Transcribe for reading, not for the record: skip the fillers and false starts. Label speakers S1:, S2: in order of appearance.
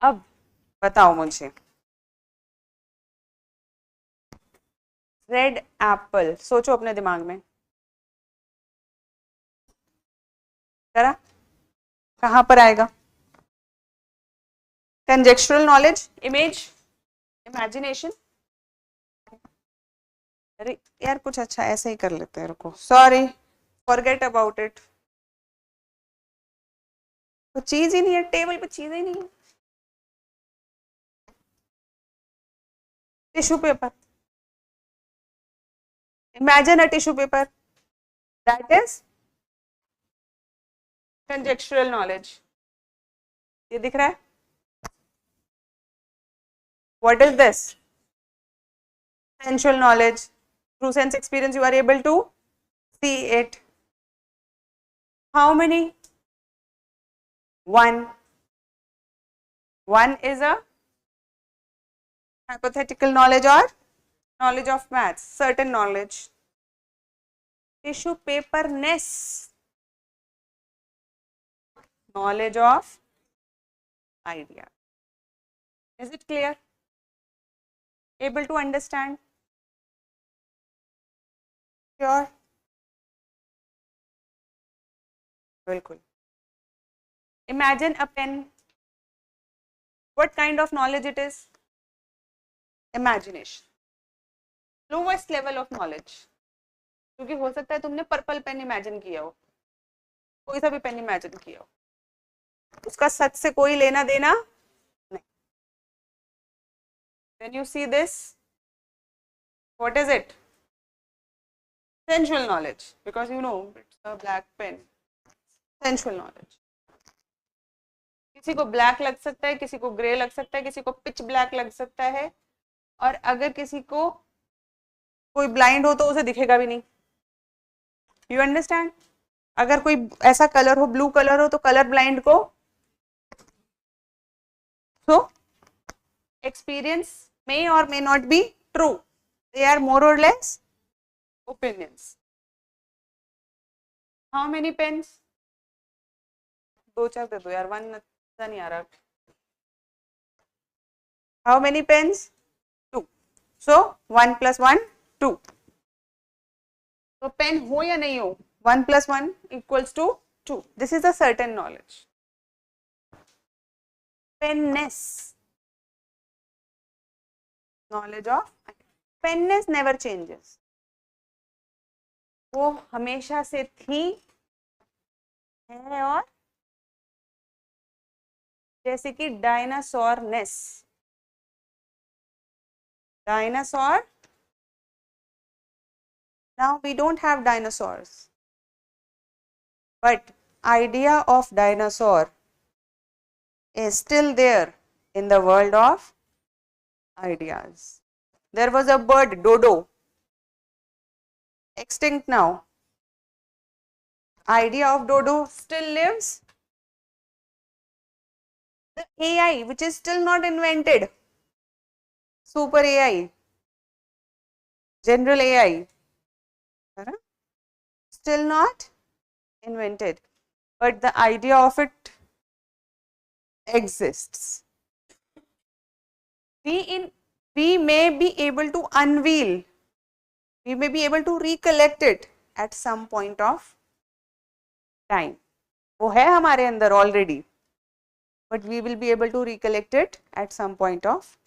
S1: अब बताओ मुझे, रेड एप्पल, सोचो अपने दिमाग में, जरा कहां पर आएगा? कंजेक्चुरल नॉलेज, इमेज, इमेजिनेशन। अरे यार कुछ अच्छा ऐसे ही कर लेते हैं, रुको, सॉरी, फॉरगेट अबाउट इट। तो चीज ही नहीं है टेबल पे, चीज ही नहीं है। Tissue paper, imagine a tissue paper, that is conjectural knowledge. ये दिख रहा है? What is this? Sensual knowledge. Through sense experience you are able to see it. How many? One. One is a hypothetical knowledge or knowledge of maths, certain knowledge. Tissue paperness, knowledge of idea. Is it clear? Able to understand? Sure? बिल्कुल. Imagine a pen. What kind of knowledge it is? Imagination. Lowest level of knowledge. क्योंकि हो सकता है तुमने purple pen imagine किया हो, कोई सा भी पेन इमेजिन किया हो, उसका सच से कोई लेना देना नहीं. When you see this, what is it? Sensual knowledge, because you know it's a black pen. Sensual knowledge. किसी को ब्लैक लग सकता है, किसी को ग्रे लग सकता है, किसी को पिच ब्लैक लग सकता है, और अगर किसी को कोई ब्लाइंड हो तो उसे दिखेगा भी नहीं. You understand? अगर कोई ऐसा कलर हो, ब्लू कलर हो, तो कलर ब्लाइंड को. So experience may or may not be true. They are more or less opinions. How many pens? दो चार दे दो यार, वन अच्छा नहीं आ रहा. How many pens? Two. So 1 plus 1, 2. तो पेन हो या नहीं हो, 1 plus 1 equals to 2. This is a certain knowledge. Penness, knowledge of. Penness never changes. वो हमेशा से थी, है, और जैसे कि डायनासोरनेस. Dinosaur. Now we don't have dinosaurs, but idea of dinosaur is still there in the world of ideas. There was a bird, dodo, extinct now. Idea of dodo still lives. The AI, which is still not invented, super AI, general AI, still not invented, but the idea of it exists. We may be able to unveil, we may be able to recollect it at some point of time. वो है हमारे अंदर already, but we will be able to recollect it at some point of